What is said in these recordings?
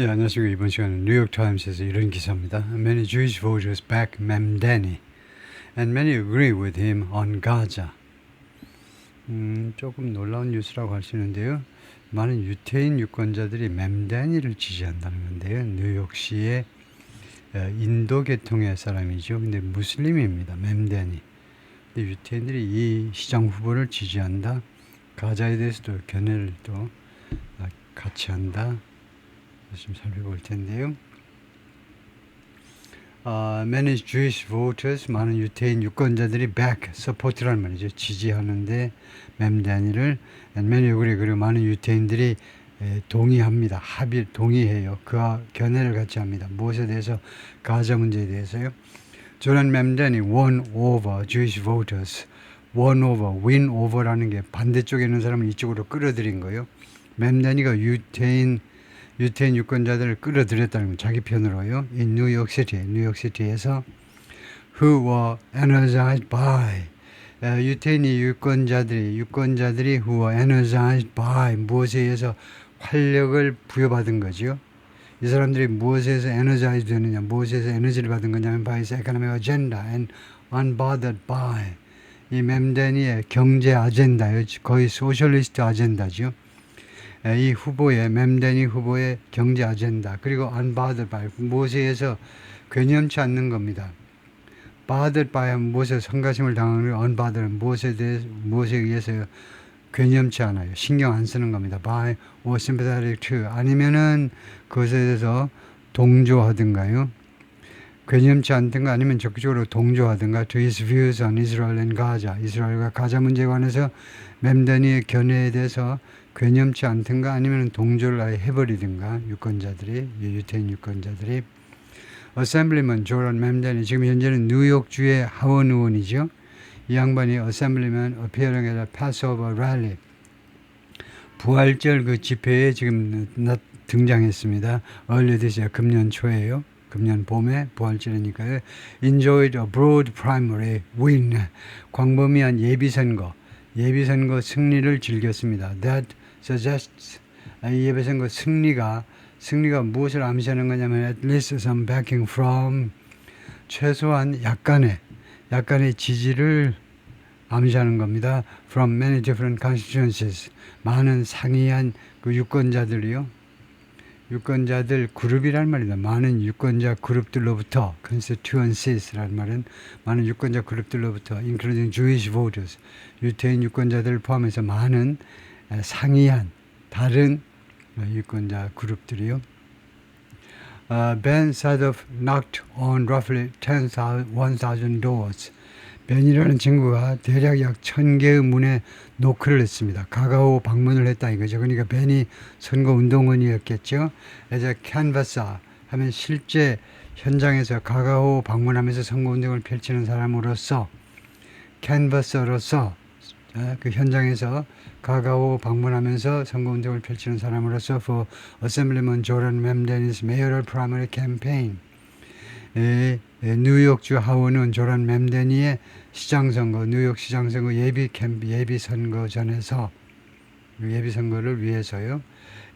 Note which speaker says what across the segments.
Speaker 1: 예, 안녕하십니까. 이번 시간은 뉴욕타임스에서 이런 기사입니다. Many Jewish voters back Mamdani and many agree with him on Gaza. 조금 놀라운 뉴스라고 할 수 있는데요. 많은 유태인 유권자들이 맘다니를 지지한다는 건데요. 뉴욕시의 인도 계통의 사람이죠. 근데 무슬림입니다. 맘다니. 근데 유태인들이 이 시장 후보를 지지한다. 가자에 대해서도 견해를 또 같이 한다. 좀 살펴볼 텐데요. Many Jewish voters, 많은 유태인 유권자들이 back, support라는 말이죠. 지지하는데 맘다니를 and many agree, 그리고 많은 유태인들이 동의합니다. 동의해요. 그와 견해를 같이 합니다. 무엇에 대해서? 가자 문제에 대해서요. 조란 맘다니 won over Jewish voters. won over, win over라는 게 반대쪽에 있는 사람을 이쪽으로 끌어들인 거예요. 맘다니가 유태인 유권자들을 끌어들였다는 건 자기 편으로요. 이 뉴욕시티에서 who were energized by 유태인 유권자들이 who were energized by 무엇에 의해서 활력을 부여받은 거죠. 이 사람들이 무엇에서 energized 되느냐, 무엇에서 에너지를 받은 거냐면 by his economic agenda and unbothered by 이 맘다니의 경제 아젠다요. 거의 소셜리스트 아젠다죠. 이 후보의 맘다니 후보의 경제 아젠다 그리고 unbothered by 무엇에 의해서 괴념치 않는 겁니다. bothered by 무엇에 성가심을 당하는 unbothered 무엇에 의해서 괴념치 않아요. 신경 안 쓰는 겁니다. by or sympathetic to 아니면은 그것에 대해서 동조하든가요. 괴념치 않든가 아니면 적극적으로 동조하든가 to his views on Israel and Gaza 이스라엘과 가자 문제에 관해서 맘다니의 견해에 대해서 괴념치 않든가 아니면 동조를 아예 해버리든가 유태인 유권자들이 어셈블리먼 조란 맘다니 지금 현재는 뉴욕주의 하원 의원이죠. 이 양반이 어셈블리먼 appearing at a Passover rally 부활절 그 집회에 지금 등장했습니다. early this year 금년 초에요. 금년 봄에 부활절이니까요. enjoyed a broad primary win 광범위한 예비선거 승리를 즐겼습니다. That suggests 이 예비선거 승리가 무엇을 암시하는 거냐면 at least some backing from 최소한 약간의 지지를 암시하는 겁니다. From many different constituencies 많은 상이한 그 유권자들 그룹이란 말이다. 많은 유권자 그룹들로부터 constituencies라는 말은 많은 유권자 그룹들로부터 including Jewish voters 유태인 유권자들을 포함해서 많은 상이한 다른 유권자 그룹들이요. Ben Sadov knocked on roughly 1,000 doors. 벤이라는 친구가 대략 약 1,000개의 문에 노크를 했습니다. 가가오 방문을 했다 이거죠. 그러니까 벤이 선거운동원이었겠죠. As a canvasser 하면 실제 현장에서 가가오 방문하면서 선거운동을 펼치는 사람으로서 캔버서로서 그 현장에서 가가오 방문하면서 선거운동을 펼치는 사람으로서 for Assemblyman Jordan Mamdani's mayoral primary campaign 뉴욕주 하원은 조란 맘다니의 뉴욕 시장선거 예비선거를 위해서요.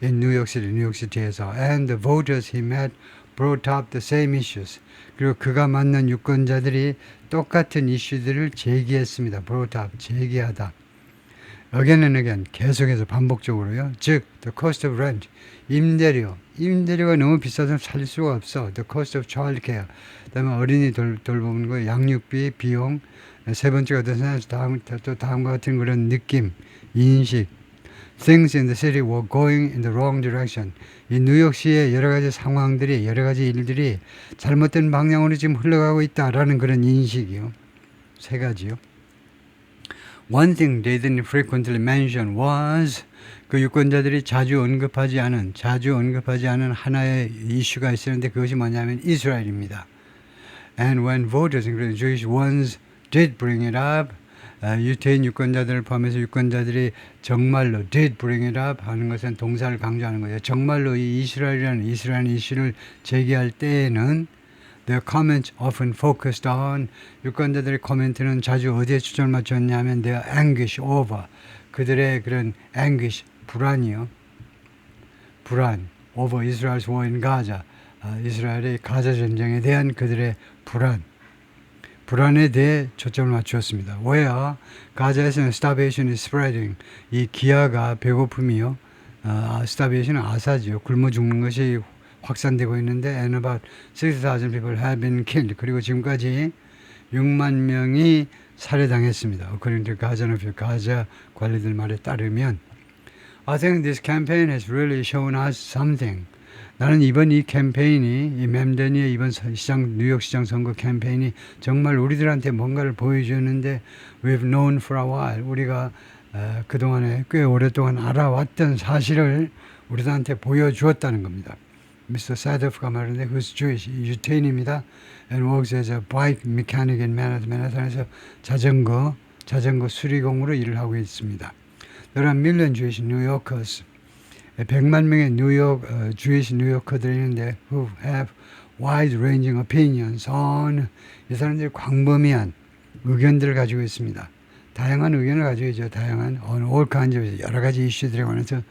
Speaker 1: 뉴욕시티에서 and the voters he met brought up the same issues. 그리고 그가 만난 유권자들이 똑같은 이슈들을 제기했습니다. brought up, 제기하다. again and again, 계속해서 반복적으로요. 즉, the cost of rent, 임대료가 너무 비싸서 살 수가 없어. the cost of child care, 그다음에 어린이 돌보는 거, 양육비, 비용. 세 번째가 다음과 같은 그런 느낌, 인식. Things in the city were going in the wrong direction. 이 뉴욕시의 여러 가지 상황들이, 여러 가지 일들이 잘못된 방향으로 지금 흘러가고 있다라는 그런 인식이요. 세 가지요. One thing they didn't frequently mention was 그 유권자들이 자주 언급하지 않은 하나의 이슈가 있었는데 그것이 뭐냐면 이스라엘입니다. And when voters, including Jewish ones, did bring it up, 유태인 유권자들을 포함해서 유권자들이 정말로 did bring it up 하는 것은 동사를 강조하는 거예요. 정말로 이 이스라엘 이슈를 제기할 때에는 their comments often focused on 유권자들의 코멘트는 자주 어디에 초점을 맞췄냐면 their anguish over 그들의 그런 anguish 불안이요. 불안 over Israel's war in Gaza. 이스라엘의 가자 전쟁에 대한 그들의 불안에 대해 초점을 맞추었습니다. where 가자에서는 starvation is spreading. 이 기아가 배고픔이요. starvation은 아사지요. 굶어 죽는 것이 확산되고 있는데 and about 60,000 people have been killed. 그리고 지금까지 6만 명이 살해당했습니다. according to 가자 관리들 말에 따르면 I think this campaign has really shown us something. 나는 이번 이 캠페인이 이 맴데니의 이번 뉴욕 시장 선거 캠페인이 정말 우리들한테 뭔가를 보여주는데 we've known for a while. 우리가 그동안에 꽤 오랫동안 알아왔던 사실을 우리들한테 보여주었다는 겁니다. Mr. Sadov가 말하는데 who's Jewish, 유태인입니다. and works as a bike mechanic in 맨하탄에서 자전거 수리공으로 일을 하고 있습니다. There are million Jewish New Yorkers. 100만 명의 Jewish New Yorker들이 있는데 who have wide-ranging opinions on 이 사람들이 광범위한 의견들을 가지고 있습니다. 다양한 의견을 가지고 있죠. 다양한 on all kinds of 여러 가지 이슈들에 관해서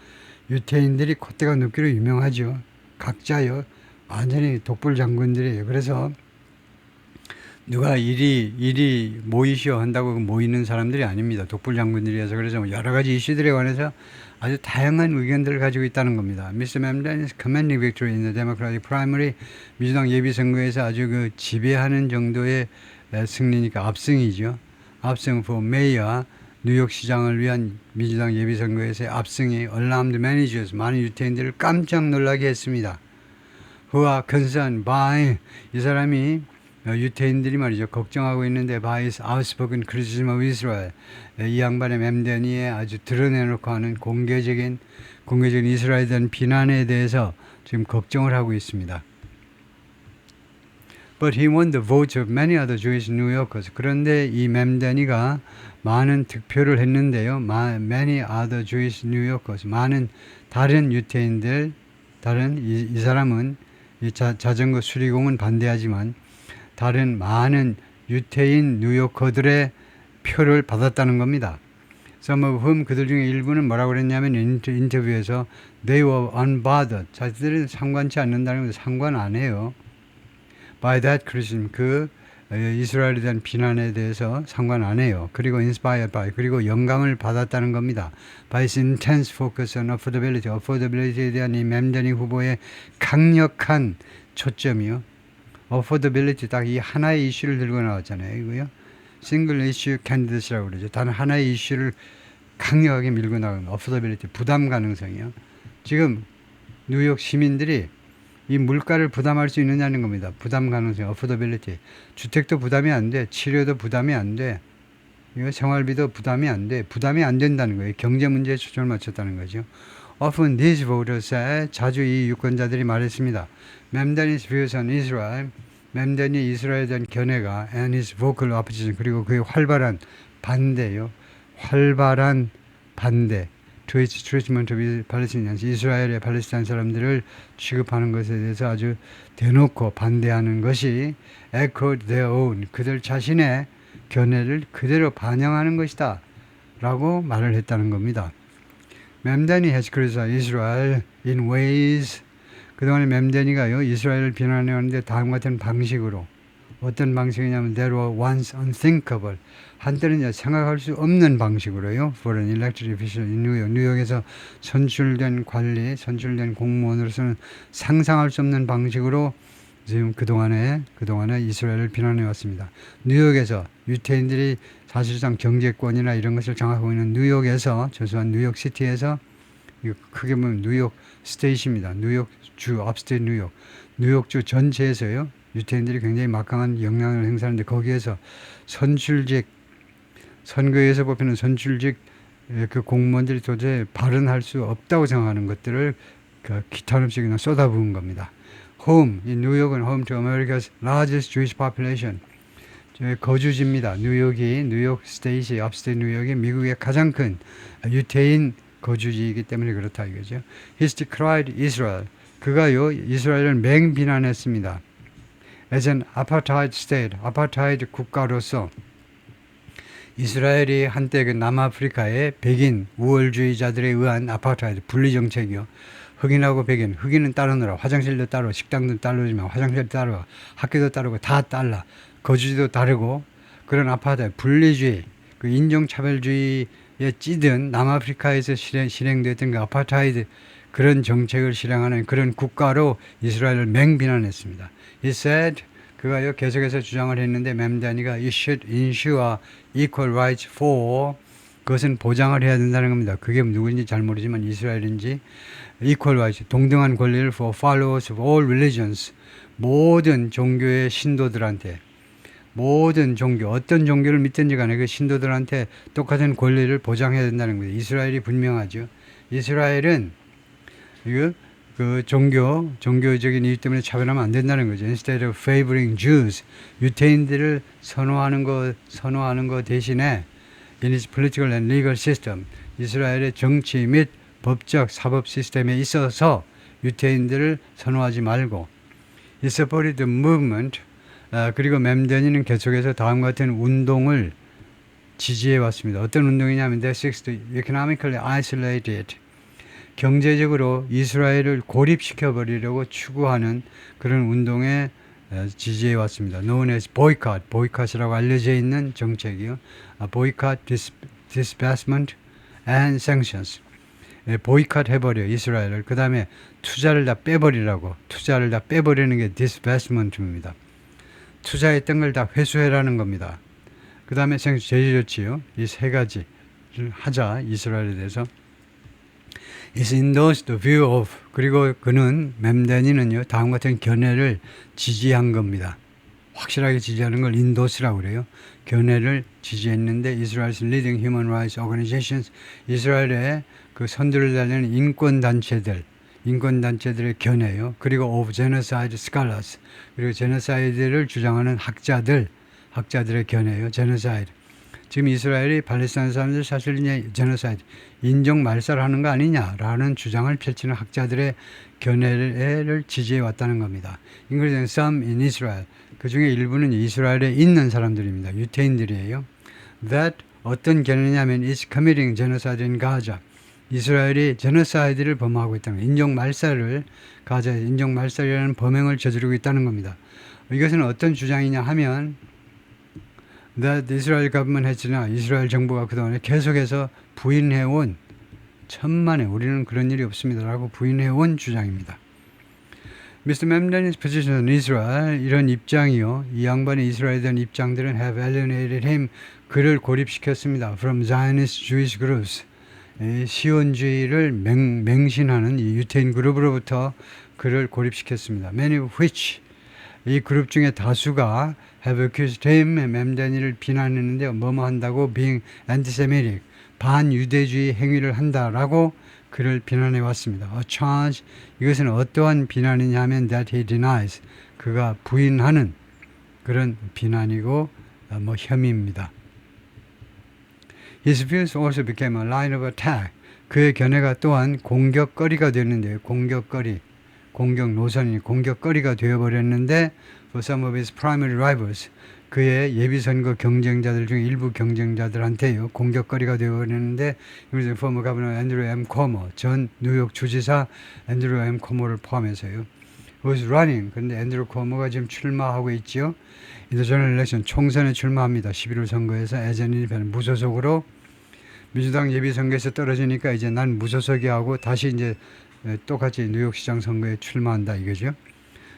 Speaker 1: 유태인들이 콧대가 높기로 유명하죠. 각자요. 완전히 독불 장군들이에요. 그래서 누가 이리 모이시오 한다고 모이는 사람들이 아닙니다. 독불 장군들이어서 그래서 여러 가지 이슈들에 관해서 아주 다양한 의견들을 가지고 있다는 겁니다. Mr. Memdani's commanding victory in the Democratic primary 민주당 예비선거에서 아주 그 지배하는 정도의 승리니까 압승이죠. 압승 for mayor 뉴욕 시장을 위한 민주당 예비선거에서의 압승이 alarmed managers 많은 유태인들을 깜짝 놀라게 했습니다. Who are concerned by 이 사람이 유태인들이 말이죠. 걱정하고 있는데 by his outspoken criticism of Israel. 이 양반의 맴데니에 아주 드러내놓고 하는 공개적인 이스라엘에 대한 비난에 대해서 지금 걱정을 하고 있습니다. But he won the votes of many other Jewish New Yorkers. 그런데 이 맴데니가 많은 득표를 했는데요. Many other Jewish New Yorkers. 많은 다른 유태인들, 이 사람은 이 자전거 수리공은 반대하지만 다른 많은 유태인 뉴요커들의 표를 받았다는 겁니다. Some of whom 그들 중에 일부는 뭐라고 그랬냐면 인터뷰에서 they were unbothered. 자기들은 상관치 않는다는 겁니다. 상관 안 해요. By that criticism 이스라엘에 대한 비난에 대해서 상관 안 해요. 그리고 inspired by 그리고 영감을 받았다는 겁니다. By his intense focus on affordability에 대한 이 맴데니 후보의 강력한 초점이요. affordability 딱 이 하나의 이슈를 들고 나왔잖아요. 이거요. single issue candidate라고 그러죠. 단 하나의 이슈를 강력하게 밀고 나가는 affordability 부담 가능성이요. 지금 뉴욕 시민들이 이 물가를 부담할 수 있느냐는 겁니다. 부담 가능성, affordability. 주택도 부담이 안 돼. 치료도 부담이 안 돼. 이거 생활비도 부담이 안 돼. 부담이 안 된다는 거예요. 경제 문제에 초점을 맞췄다는 거죠. Often these voters 자주 이 유권자들이 말했습니다. 맴데니's views on Israel, 맴데니 이스라엘에 대한 견해가 and his vocal opposition 그리고 그의 활발한 반대요. 활발한 반대. to its treatment of Palestinians, 이스라엘의 팔레스타인 사람들을 취급하는 것에 대해서 아주 대놓고 반대하는 것이 echoed their own, 그들 자신의 견해를 그대로 반영하는 것이다 라고 말을 했다는 겁니다. 맴데니 has criticized Israel in ways, 그동안에 맴데니가요 이스라엘을 비난해왔는데 다음과 같은 방식으로 어떤 방식이냐면 that were once unthinkable, 한때는 생각할 수 없는 방식으로요. For an elected official in New York, 뉴욕에서 선출된 공무원으로서는 상상할 수 없는 방식으로 지금 그동안에 이스라엘을 비난해 왔습니다. 뉴욕에서 유태인들이 사실상 경제권이나 이런 것을 장악하고 있는 뉴욕에서, 최소한 뉴욕시티에서, 크게 보면 뉴욕 스테이트입니다. 뉴욕주, 업스테이트 뉴욕주 전체에서요. 유태인들이 굉장히 막강한 영향을 행사하는데 거기에서 선거에서 뽑히는 선출직 그 공무원들이 도저히 발언할 수 없다고 생각하는 것들을 기탄 없이 그냥 쏟아부은 겁니다. Home, 이 뉴욕은 home to America's largest Jewish population. 거주지입니다. 뉴욕 스테이시, 업스테이트 뉴욕이 미국의 가장 큰 유태인 거주지이기 때문에 그렇다 이거죠. He decried Israel. 그가요 이스라엘을 맹비난했습니다. As an apartheid state, 아파타이드 국가로서 이스라엘이 한때 그 남아프리카의 백인 우월주의자들에 의한 아파타이드 분리 정책이요. 흑인하고 백인, 흑인은 따로 놀아. 화장실도 따로, 식당도 따로지만 화장실도 따로, 학교도 따르고 다 달라. 거주지도 다르고 그런 아파트 분리주의, 그 인종차별주의에 찌든 남아프리카에서 실행됐던 그 아파트하이드 그런 정책을 실행하는 그런 국가로 이스라엘을 맹비난했습니다. He said, 그가요 계속해서 주장을 했는데 멤다니가 You should ensure equal rights for 그것은 보장을 해야 된다는 겁니다. 그게 누구인지 잘 모르지만 이스라엘인지 equal rights 동등한 권리를 for followers of all religions 모든 종교의 신도들한테 모든 종교 어떤 종교를 믿든지 간에 그 신도들한테 똑같은 권리를 보장해야 된다는 거예요. 이스라엘이 분명하죠. 이스라엘은 이거 그 종교적인 이유 때문에 차별하면 안 된다는 거죠. Instead of favoring Jews, 유태인들을 선호하는 거 대신에 in its political and legal system, 이스라엘의 정치 및 법적 사법 시스템에 있어서 유태인들을 선호하지 말고 He supported the movement. 그리고 멤다니는 계속해서 다음과 같은 운동을 지지해 왔습니다. 어떤 운동이냐면 That seeks to economically isolate it. 경제적으로 이스라엘을 고립시켜 버리려고 추구하는 그런 운동에 지지해 왔습니다. known as boycott, 보이콧이라고 알려져 있는 정책이요. boycott, disbursement and sanctions. 보이콧 해버려 이스라엘을. 그 다음에 투자를 다 빼버리라고. 투자를 다 빼버리는 게 disbursement입니다. 투자했던 걸 다 회수해라는 겁니다. 그 다음에 제일 좋지요. 이 세 가지를 하자 이스라엘에 대해서. is endorsed the view of 그리고 그는 멤다니는요 다음과 같은 견해를 지지한 겁니다. 확실하게 지지하는 걸 endorse라고 그래요. 견해를 지지했는데 Israel's leading human rights organizations 이스라엘의 그 선두를 달리는 인권단체들의 견해요. 그리고 of genocide scholars 그리고 제노사이드를 주장하는 학자들의 견해요. genocide 지금 이스라엘이 팔레스타인 사람들 사실 이제 제노사이드 인종 말살하는 거 아니냐라는 주장을 펼치는 학자들의 견해를 지지해 왔다는 겁니다. Including some in Israel. 그 중에 일부는 이스라엘에 있는 사람들입니다. 유태인들이에요. That 어떤 견해냐면 is committing genocide in Gaza. 이스라엘이 제노사이드를 범하고 있다는 거예요. 가자에서 인종 말살이라는 범행을 저지르고 있다는 겁니다. 이것은 어떤 주장이냐 하면 that 이스라엘 government 했으나 이스라엘 정부가 그동안에 계속해서 부인해온 천만에 우리는 그런 일이 없습니다라고 부인해온 주장입니다. Mr. Mamdani's position on Israel 이런 입장이요. 이 양반의 이스라엘에 대한 입장들은 have alienated him 그를 고립시켰습니다. From Zionist Jewish groups 시온주의를 맹신하는 이 유태인 그룹으로부터 그를 고립시켰습니다. Many of which 이 그룹 중에 다수가 have accused him, 멤다니를 비난했는데 뭐뭐 한다고 being anti-Semitic, 반유대주의 행위를 한다라고 그를 비난해 왔습니다. A charge, 이것은 어떠한 비난이냐 하면 that he denies, 그가 부인하는 그런 비난이고 혐의입니다. His views also became a line of attack. 그의 견해가 또한 공격거리가 되었는데요. 공격 노선이 공격거리가 되어버렸는데 for some of his primary rivals 그의 예비선거 경쟁자들 중에 일부 경쟁자들한테요 공격거리가 되어버렸는데 including former governor Andrew M. Cuomo 전 뉴욕 주지사 앤드루 M. 코모를 포함해서요 was running 그런데 앤드루 코모가 지금 출마하고 있죠. in the general election 총선에 출마합니다. 11월 선거에서 예전에 무소속으로 민주당 예비선거에서 떨어지니까 이제 난 무소속이 하고 다시 이제 똑같이 뉴욕시장 선거에 출마한다 이거죠.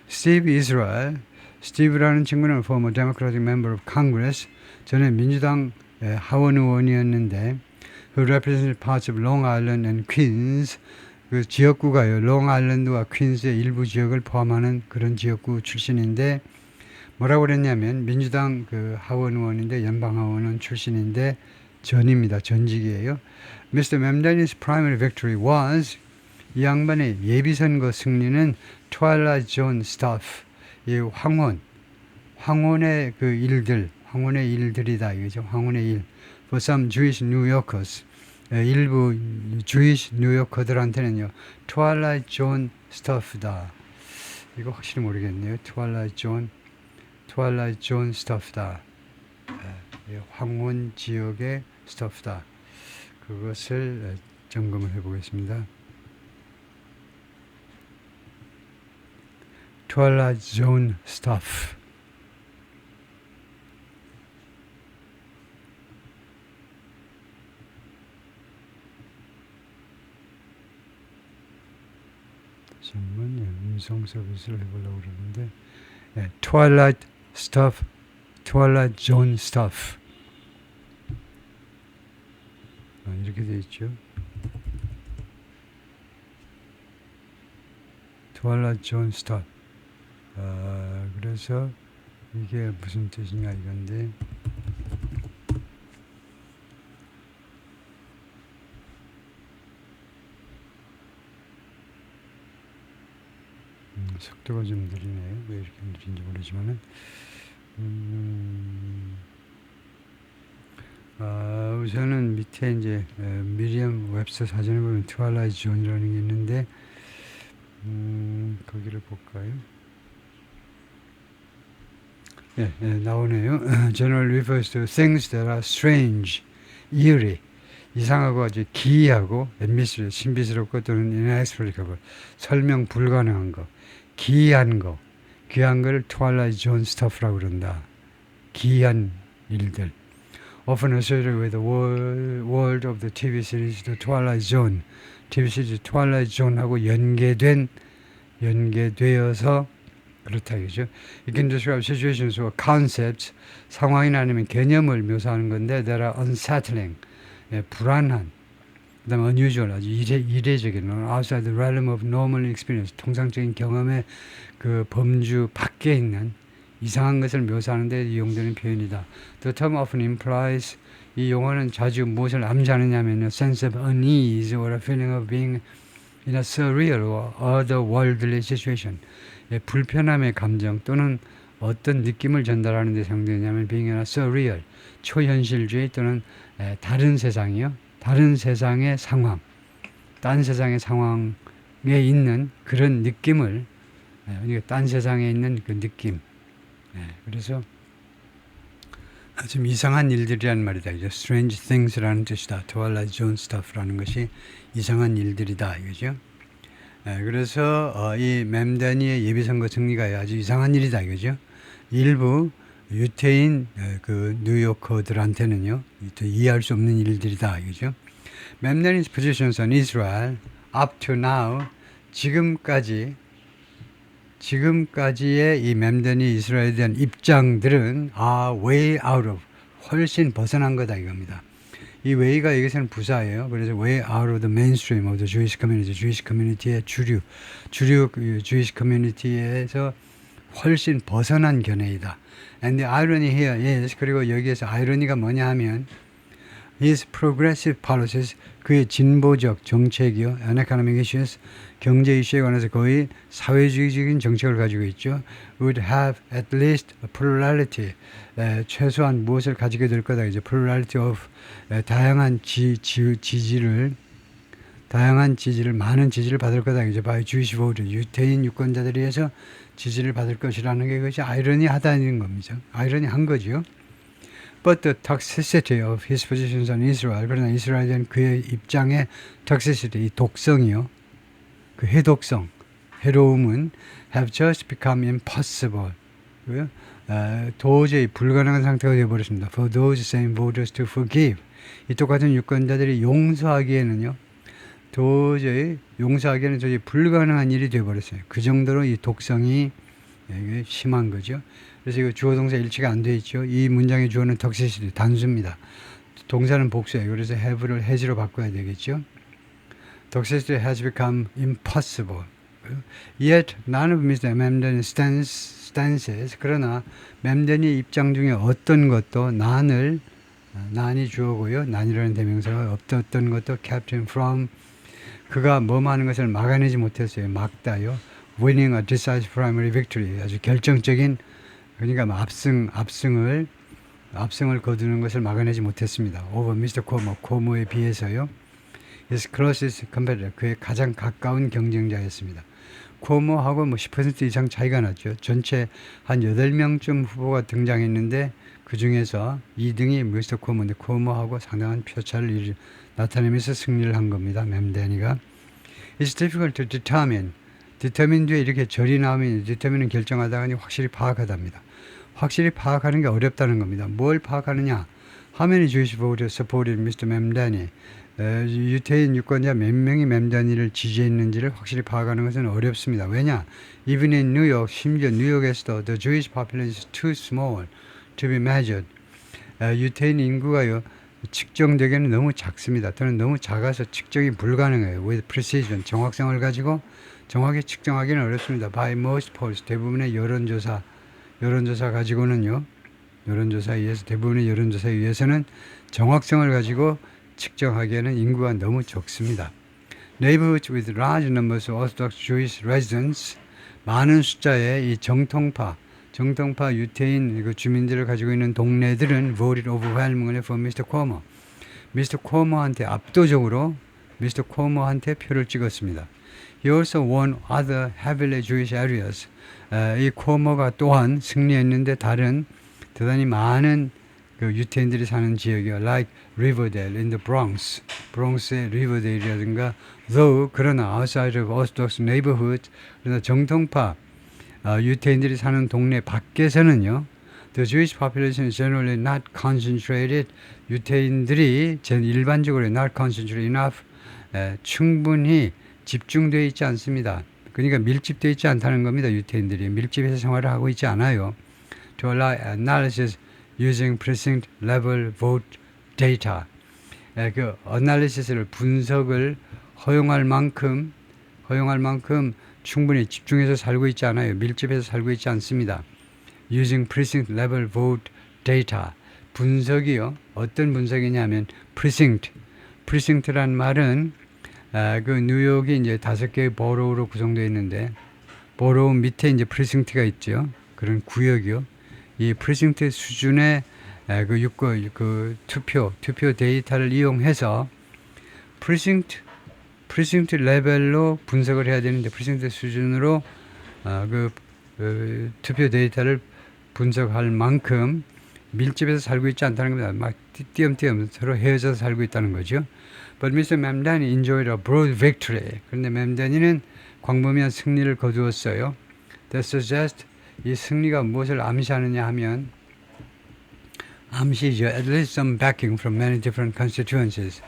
Speaker 1: 스티브 이스라엘, 스티브라는 친구는 former Democratic member of Congress, 전에 민주당 하원 의원이었는데 who represented parts of Long Island and Queens, 그 지역구가요. 롱아일랜드와 퀸즈의 일부 지역을 포함하는 그런 지역구 출신인데 뭐라고 그랬냐면 민주당 그 하원 의원인데 연방 하원의원 출신인데 전직이에요. Mr. Mamdani's primary victory was 이 양반의 예비선거 승리는 Twilight Zone stuff, 이 황혼의 그 황혼의 일들이다 이거죠. 황혼의 일. For some Jewish New Yorkers, 일부 Jewish 뉴요커들한테는요, Twilight Zone stuff다. 이거 확실히 모르겠네요. Twilight Zone stuff다. 황혼 지역의 stuff다. 그것을 점검을 해보겠습니다. Twilight Zone stuff. 다시 한번 음성 서비스를 해보려고 그러는데 Twilight stuff, Twilight Zone stuff. 이렇게 되어 있죠. Twilight Zone stuff. 그래서 이게 무슨 뜻이냐 이건데 속도가 좀 느리네요. 왜 이렇게 느린지 모르지만은 우선은 밑에 이제 미리엄 웹스터 사전에 보면 트와일라이트 존이라는 게 있는데 거기를 볼까요? 나오네요. General refers to things that are strange, eerie, 이상하고 아주 기이하고 mysterious, 신비스럽고 또는 inexplicable, 설명 불가능한 거, 기이한 거, 귀한 거를 Twilight Zone stuff라고 그런다. 기이한 일들. Often associated with the world of the TV series The Twilight Zone. TV 시리즈 Twilight Zone하고 연계되어서 그렇다 이거죠. It can describe situations or concepts, 상황이나 아니면 개념을 묘사하는 건데 that are unsettling, 불안한, 그 다음에 unusual, 아주 이례적인, outside the realm of normal experience, 통상적인 경험의 그 범주 밖에 있는 이상한 것을 묘사하는 데 이용되는 표현이다. The term often implies, 이 용어는 자주 무엇을 암시하느냐면 a sense of unease or a feeling of being in a surreal or otherworldly situation. 불편함의 감정 또는 어떤 느낌을 전달하는 데 사용되냐면 being in a surreal, 초현실주의 또는 다른 세상이요. 다른 세상의 상황, 딴 세상의 상황에 있는 그런 느낌을, 딴 세상에 있는 그 느낌. 그래서 좀 이상한 일들이란 말이다. 이제 strange things라는 뜻이다. Twilight Zone stuff라는 것이 이상한 일들이다. 이거죠. 그래서 이 맴다니의 예비선거 승리가 아주 이상한 일이다. 이거죠. 일부 유태인 그 뉴요커들한테는요, 이해할 수 없는 일들이다. 이거죠. 맴다니's positions on Israel up to now, 지금까지의 이 맴다니 이스라엘에 대한 입장들은 way out of, 훨씬 벗어난 거다 이겁니다. 이 way가 여기서는 부사예요. 그래서 way out of the mainstream of the Jewish community, Jewish community의 주류 Jewish community에서 훨씬 벗어난 견해이다. And the irony here is, 그리고 여기에서 아이러니가 뭐냐 하면 his progressive policies, 그의 진보적 정책이요, and economic issues, 경제 이슈에 관해서 거의 사회주의적인 정책을 가지고 있죠. would have at least a plurality, 최소한 무엇을 가지게 될 거다. 이제 plurality of, 다양한 지지를 많은 지지를 받을 거다. 이제 by Jewish voters, 유태인 유권자들에 의해서 지지를 받을 것이라는 게 그것이 아이러니하다는 겁니다. 아이러니한 거죠. But the toxicity of his positions on Israel, 그러나 이스라엘에 대한 그의 입장의 toxicity, 이 독성이요, 그 해독성, 해로움은 have just become impossible. 도저히 불가능한 상태가 되어버렸습니다. For those same voters to forgive. 이 똑같은 유권자들이 용서하기에는 도저히 불가능한 일이 되어버렸어요. 그 정도로 이 독성이 심한 거죠. 그래서 이거 주어 동사 일치가 안 돼 있죠. 이 문장의 주어는 toxicity, 단수입니다. 동사는 복수예요. 그래서 have를 has로 바꿔야 되겠죠. Toxicity has become impossible. Yet none of Mr. Mamden's stances, 그러나 맴덴의 입장 중에 어떤 것도 난이 주어고요. 난이라는 대명사가 어떤 것도 kept him from, 그가 뭐하는 것을 막아내지 못했어요. 막다요. Winning a decisive primary victory, 아주 결정적인, 그러니까 압승을 거두는 것을 막아내지 못했습니다. Over Mr. Cuomo에 비해서요. His closest competitor, 그의 가장 가까운 경쟁자였습니다. 쿠오모하고 10% 이상 차이가 났죠. 전체 한 8명쯤 후보가 등장했는데 그 중에서 2등이 미스터 쿠오모인데 쿠오모하고 상당한 표차를 나타내면서 승리를 한 겁니다. 맴데니가. It's difficult to determine, determine 뒤에 이렇게 절이 나오면 determine은 결정하다가 확실히 파악하답니다. 확실히 파악하는 게 어렵다는 겁니다. 뭘 파악하느냐? How many Jewish voters supported Mr. Mamdani? 유태인 유권자 몇 명이 맴다니를 지지했는지를 확실히 파악하는 것은 어렵습니다. 왜냐? Even in New York, 심지어 뉴욕에서도 the Jewish population is too small to be measured. 유태인 인구가요, 측정되기에는 너무 작습니다. 또는 너무 작아서 측정이 불가능해요. With precision, 정확성을 가지고 정확히 측정하기는 어렵습니다. By most polls, 대부분의 여론조사 가지고는요, 여론조사에 의해서, 대부분의 여론조사에 의해서는 정확성을 가지고 측정하기에는 인구가 너무 적습니다. Neighborhoods with large numbers of Orthodox Jewish residents, 많은 숫자의 이 정통파 유태인 그 주민들을 가지고 있는 동네들은 voted overwhelmingly for Mr. Cuomo. Mr. Cuomo한테 압도적으로 Mr. Cuomo한테 표를 찍었습니다. He also won other heavily Jewish areas. 이 Cuomo가 또한 승리했는데 다른 대단히 많은 그 유태인들이 사는 지역이요. Like Riverdale in the Bronx. 브롱스의 Riverdale이라든가 though 그러나 outside of Orthodox neighborhood 그러나 정통파 유태인들이 사는 동네 밖에서는요. The Jewish population is generally not concentrated. 유태인들이 일반적으로 not concentrated enough. 충분히 집중되어 있지 않습니다. 그러니까 밀집되어 있지 않다는 겁니다. 유태인들이 밀집해서 생활을 하고 있지 않아요. To allow analysis using precinct level vote data. 그 analysis를 분석을 허용할 만큼 충분히 집중해서 살고 있지 않아요. 밀집해서 살고 있지 않습니다. Using precinct level vote data. 분석이요. 어떤 분석이냐면 precinct란 말은 그 뉴욕이 이제 5개의 보로우로 구성되어 있는데 보로우 밑에 이제 precinct가 있죠. 그런 구역이요. 이 precinct 수준의 그 투표 데이터를 이용해서 precinct 레벨로 분석을 해야 되는데 precinct 수준으로 투표 데이터를 분석할 만큼 밀집해서 살고 있지 않다는 겁니다. 막 띄엄띄엄 서로 헤어져서 살고 있다는 거죠. But Mr. Mamdani enjoyed a broad victory. 그런데 맘다니는 광범위한 승리를 거두었어요. That suggests 이 승리가 무엇을 암시하느냐 하면 암시죠. At least some backing from many different constituencies.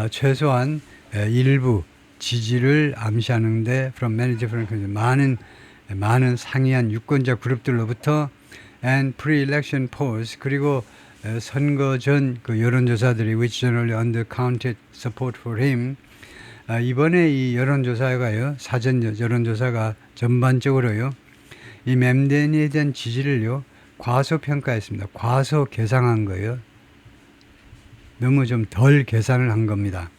Speaker 1: 최소한 일부 지지를 암시하는데 from many different constituencies. 많은 상이한 유권자 그룹들로부터 and pre-election polls 그리고 선거 전 그 여론조사들이 which generally undercounted support for him. 이번에 이 여론조사가요. 사전 여론조사가 전반적으로요. 이 맘다니에 대한 지지를요. 과소평가했습니다. 과소 계산한 거예요. 너무 좀 덜 계산을 한 겁니다.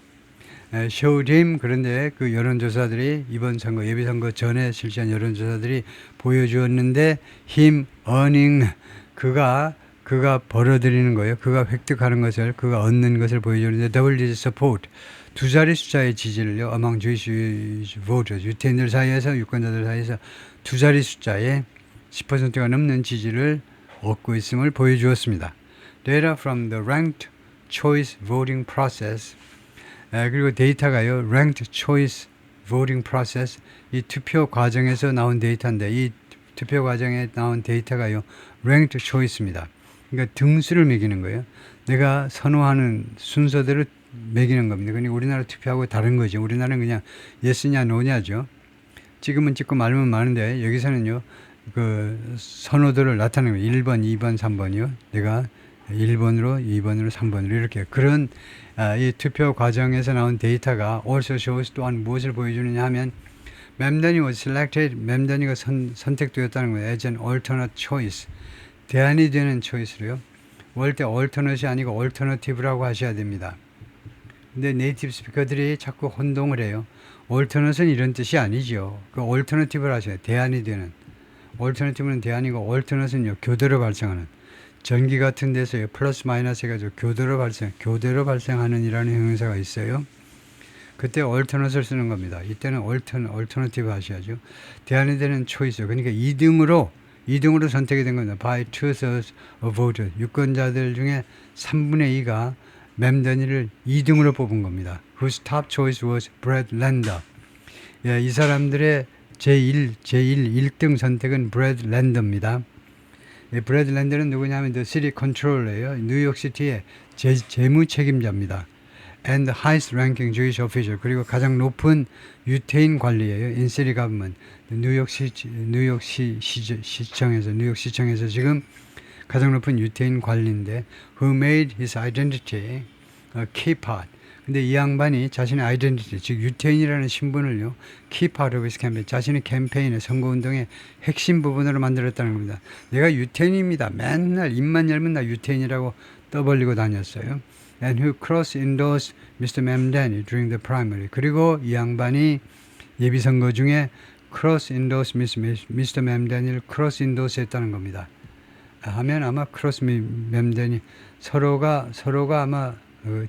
Speaker 1: showed him 그런데 그 여론조사들이 이번 선거 예비선거 전에 실시한 여론조사들이 보여주었는데 him earning 그가 벌어들이는 거예요. 그가 획득하는 것을 그가 얻는 것을 보여주는데 double digit support 두 자리 숫자의 지지를요. among Jewish voters 유태인들 사이에서 유권자들 사이에서 두 자리 숫자의 10%가 넘는 지지를 얻고 있음을 보여주었습니다. Data from the ranked choice voting process 그리고 데이터가요. ranked choice voting process 이 투표 과정에서 나온 데이터인데 이 투표 과정에 나온 데이터가요. ranked choice입니다. 그러니까 등수를 매기는 거예요. 내가 선호하는 순서대로 매기는 겁니다. 그러니까 우리나라 투표하고 다른 거죠. 우리나라는 그냥 예스냐 노냐죠. 찍으면 찍고 말면 마는데 여기서는요. 그 선호도를 나타내는 거예요. 1번, 2번, 3번이요. 내가 1번으로, 2번으로, 3번으로 이렇게 그런 이 투표 과정에서 나온 데이터가 also shows 또한 무엇을 보여주느냐 하면 맘다니 was selected, 맘다니가 선택되었다는 거예요. as an alternate choice. 대안이 되는 초이스로요. 올 때 alternate이 아니고 alternative라고 하셔야 됩니다. 근데 네이티브 스피커들이 자꾸 혼동을 해요. alternate는 이런 뜻이 아니죠. 그 alternative를 하셔야 돼요. 대안이 되는. alternative는 대안이고 alternate는요. 교대로 발생하는. 전기 같은 데서요. 플러스 마이너스 해가지고 교대로 발생하는 이라는 형용사가 있어요. 그때 alternate를 쓰는 겁니다. 이때는 alternative 하셔야죠. 대안이 되는 초이스. 그러니까 2등으로 선택이 된 겁니다. By 2/3 of voters. 유권자들 중에 3분의 2가 맘다니를 2등으로 뽑은 겁니다. Whose top choice was Brad Lander. 이 사람들의 제1 1등 선택은 브래드 랜더입니다. 브래드 랜더는 누구냐면 The City Controller예요. 뉴욕시티의 재무 책임자입니다. And the highest ranking Jewish official. 그리고 가장 높은 유태인 관리예요. In city government. 뉴욕시청에서 지금 가장 높은 유태인 관리인데 who made his identity a key part. 근데 이 양반이 자신의 아이덴티티, 즉 유태인이라는 신분을요, key part of his campaign, 자신의 캠페인의 선거운동의 핵심 부분으로 만들었다는 겁니다. 내가 유태인입니다. 맨날 입만 열면 나 유태인이라고 떠벌리고 다녔어요. And who cross-endorsed Mr. Mamdani during the primary. 그리고 이 양반이 예비선거 중에 cross-endorse Mr. Mamdani를 cross-endorse 했다는 겁니다. 하면 아마 cross-Mamdani 서로가 아마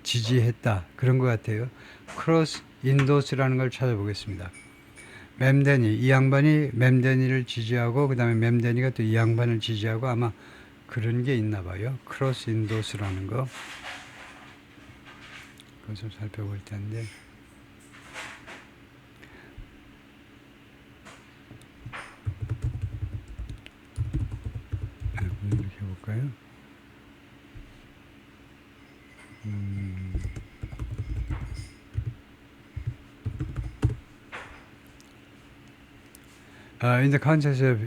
Speaker 1: 지지했다 그런 것 같아요. cross-endorse라는 걸 찾아보겠습니다. 맘다니, 이 양반이 맘다니를 지지하고 그 다음에 맘다니가 또 이 양반을 지지하고 아마 그런 게 있나 봐요. cross-endorse라는 거. 그걸 좀 살펴볼 텐데. 이렇게 해볼까요? In the context of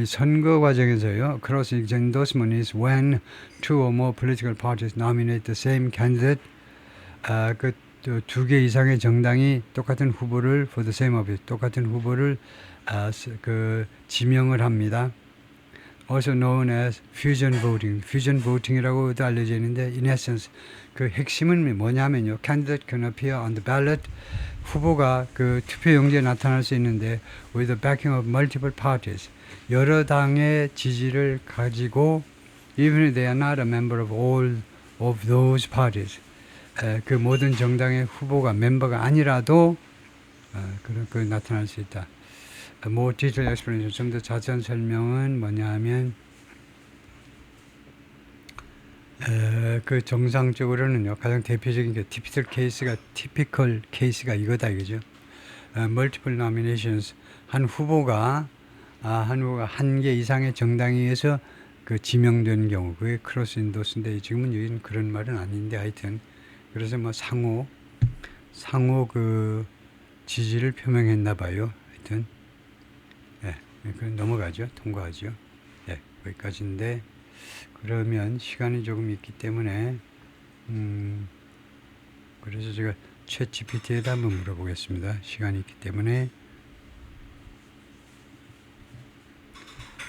Speaker 1: 선거 과정에서요, cross endorsement is when two or more political parties nominate the same candidate. 그 두 개 이상의 정당이 똑같은 후보를 for the same office, 똑같은 후보를 지명을 합니다. Also known as fusion voting. fusion voting이라고도 알려져 있는데, in essence 그 핵심은 뭐냐면요, candidate can appear on the ballot. 후보가 그 투표용지에 나타날 수 있는데 with the backing of multiple parties. 여러 당의 지지를 가지고 even if they are not a member of all of those parties. 그 모든 정당의 후보가 멤버가 아니라도 그 나타날 수 있다. More detailed explanation, 좀 더 자세한 설명은 뭐냐 하면 그 정상적으로는요, 가장 대표적인 게 typical 케이스가 이거다 이거죠. Multiple nominations, 한 후보가 한 개 이상의 정당에 의해서 그 지명되는 경우, 그게 크로스 인도스인데 지금은 여기는 그런 말은 아닌데 하여튼 그래서 뭐 상호 그 지지를 표명했나 봐요. 하여튼 그럼 넘어가죠. 통과하죠. 거기까지인데 그러면 시간이 조금 있기 때문에 그래서 제가 챗GPT에다 한번 물어보겠습니다. 시간이 있기 때문에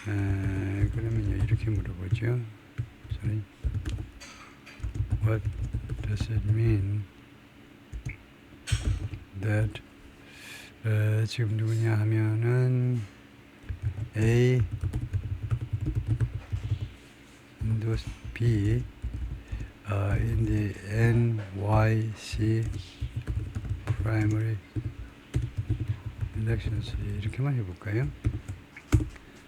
Speaker 1: 그러면요 이렇게 물어보죠. Sorry. What does it mean that 지금 누구냐 하면은 A endorse B in the NYC primary elections. 이렇게만 해볼까요?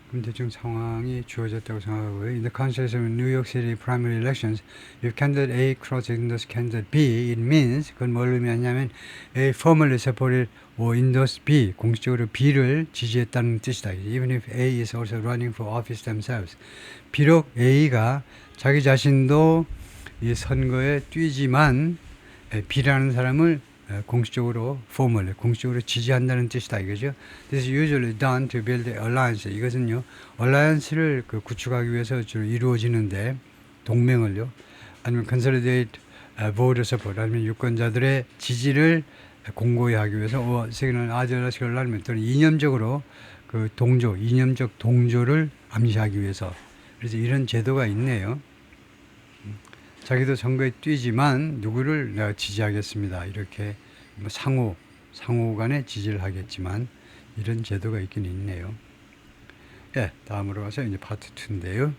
Speaker 1: 그럼 대충 상황이 주어졌다고 생각하고요. In the context of New York City primary elections, if candidate A cross-endorses candidate B, it means, 그건 뭘 의미하냐면 A formally supported or endorsed B, 공식적으로 B를 지지했다는 뜻이다. Even if A is also running for office themselves. 비록 A가 자기 자신도 이 선거에 뛰지만 B라는 사람을 공식적으로 공식적으로 지지한다는 뜻이다 이거죠. This is usually done to build alliance. 이것은요, alliance를 구축하기 위해서 주로 이루어지는데, 동맹을요, 아니면 consolidate voter support, 아니면 유권자들의 지지를 공고히 하기 위해서, second ideological alignment, 또는 이념적 동조를 암시하기 위해서. 그래서 이런 제도가 있네요. 자기도 선거에 뛰지만 누구를 내가 지지하겠습니다. 이렇게 뭐 상호 간에 지지를 하겠지만 이런 제도가 있긴 있네요. 다음으로 가서 이제 파트 2인데요.